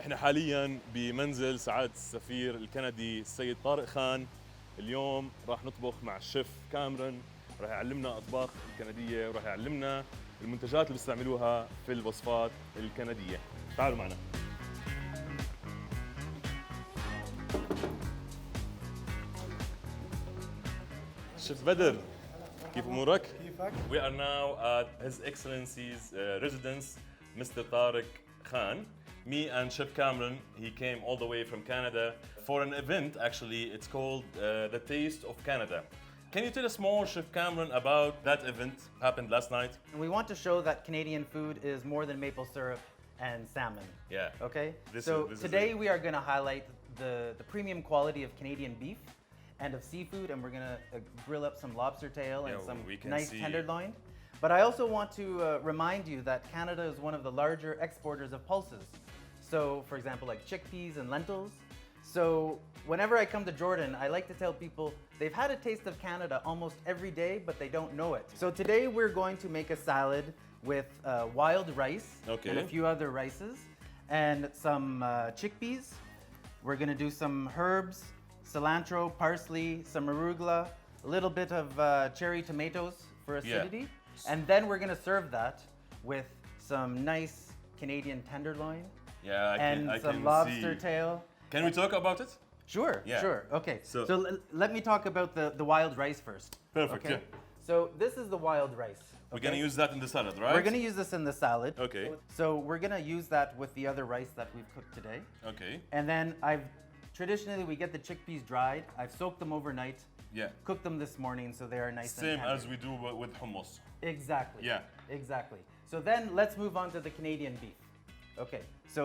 احنا حاليا بمنزل سعادة السفير الكندي السيد طارق خان. اليوم راح نطبخ مع الشيف كامرون، راح يعلمنا اطباق الكندية وراح يعلمنا المنتجات اللي بيستعملوها في الوصفات الكندية. تعالوا معنا. شيف بدر، كيف امورك؟ كيفك؟ We are now at His Excellency's residence, Mr. Tariq Khan. Me and Chef Cameron, he came all the way from Canada for an event. Actually, it's called The Taste of Canada. Can you tell us more, Chef Cameron, about that event happened last night? We want to show that Canadian food is more than maple syrup and salmon. Yeah. Okay? This so is today it. we are going to highlight the premium quality of Canadian beef and of seafood, and we're going to grill up some lobster tail and some nice tenderloin. But I also want to remind you that Canada is one of the larger exporters of pulses. So, for example, like chickpeas and lentils. So, whenever I come to Jordan, I like to tell people they've had a taste of Canada almost every day, but they don't know it. So today we're going to make a salad with wild rice and a few other rices and some chickpeas. We're gonna do some herbs, cilantro, parsley, some arugula, a little bit of cherry tomatoes for acidity. And then we're gonna serve that with some nice Canadian tenderloin. Yeah, I some lobster tail. Can we talk about it? Sure, Yeah. sure. Okay, so let me talk about the wild rice first. Perfect, okay? yeah. So this is the wild rice. We're gonna use that in the salad, right? We're gonna use this in the salad. Okay. So we're gonna use that with the other rice that we've cooked today. Okay. And then traditionally we get the chickpeas dried. I've soaked them overnight. Yeah. Cooked them this morning so they are nice and Same tender. as we do with hummus. Exactly. Yeah. Exactly. So then let's move on to the Canadian beef. Okay, so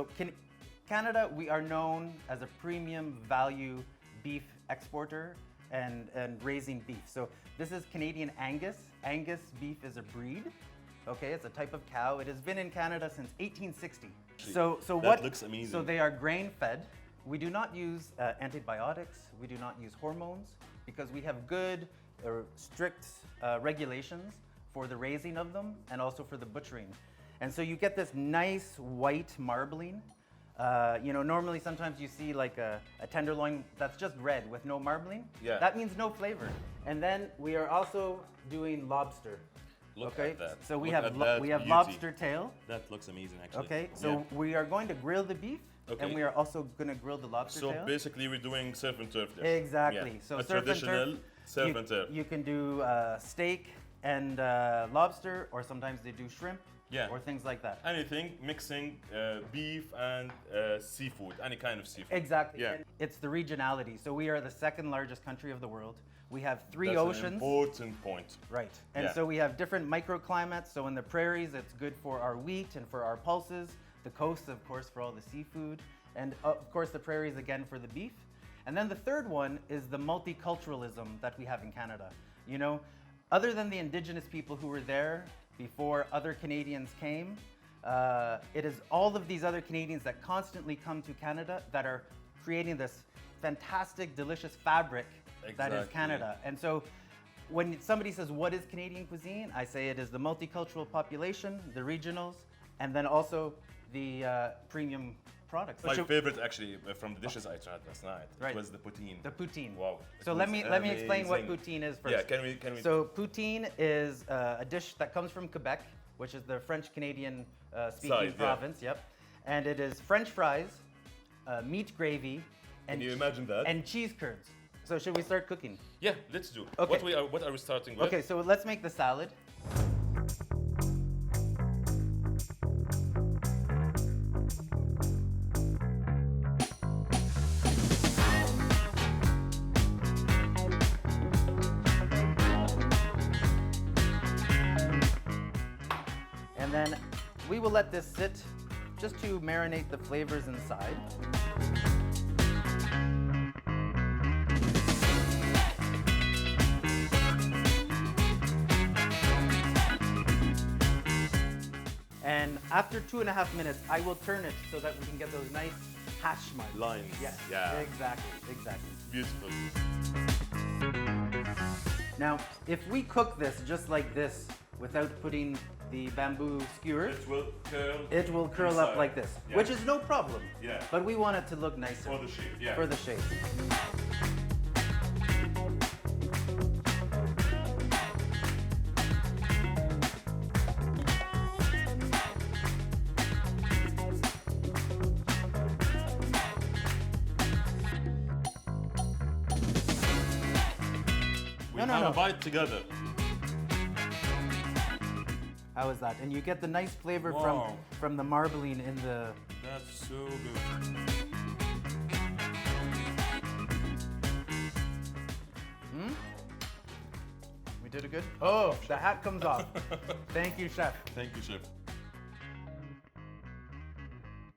Canada, we are known as a premium value beef exporter and raising beef. So this is Canadian Angus. Angus beef is a breed. Okay, it's a type of cow. It has been in Canada since 1860. So that looks amazing. So they are grain fed. We do not use antibiotics. We do not use hormones because we have good or strict regulations for the raising of them and also for the butchering. And so you get this nice white marbling. Normally sometimes you see like a tenderloin that's just red with no marbling. Yeah. That means no flavor. And then we are also doing lobster. Look okay? at that. So we Look have at that we have beauty. lobster tail. That looks amazing, actually. Okay, so we are going to grill the beef, and we are also going to grill the lobster tail. So basically, we're doing surf and turf dish. Exactly. Yeah. So a surf traditional and turf, surf and turf. You can do steak and lobster, or sometimes they do shrimp. Yeah. Or things like that. Anything mixing beef and seafood, any kind of seafood. Exactly. Yeah. And it's the regionality. So we are the second largest country of the world. We have three That's oceans. an important point. Right. And so we have different microclimates. So in the prairies, it's good for our wheat and for our pulses. The coast, of course, for all the seafood. And of course, the prairies again for the beef. And then the third one is the multiculturalism that we have in Canada. You know, other than the indigenous people who were there before other Canadians came, it is all of these other Canadians that constantly come to Canada that are creating this fantastic, delicious fabric that is Canada. And so when somebody says, what is Canadian cuisine? I say it is the multicultural population, the regionals, and then also the premium products. My favorite, actually, from the dishes I tried last night was the poutine. The poutine. Wow. So let me explain what poutine is first. Yeah, can we? So poutine is a dish that comes from Quebec, which is the French-Canadian speaking province. Yep. And it is French fries, meat gravy, and can you imagine that? And cheese curds. So should we start cooking? Yeah, let's do. Okay. What are we starting with? Okay, so let's make the salad. And then we will let this sit just to marinate the flavors inside. And after 2.5 minutes, I will turn it so that we can get those nice hash marks. Lines. Yes. Yeah. Exactly. Beautiful. Now, if we cook this just like this, without putting the bamboo skewer, it will curl up like this, which is no problem. Yeah. But we want it to look nicer. For the shape, yeah. For the shape. Have a bite together. How is that? And you get the nice flavor from the marbling in the... That's so good. We did it good? Oh, the hat comes off. Thank you, chef. Thank you, chef.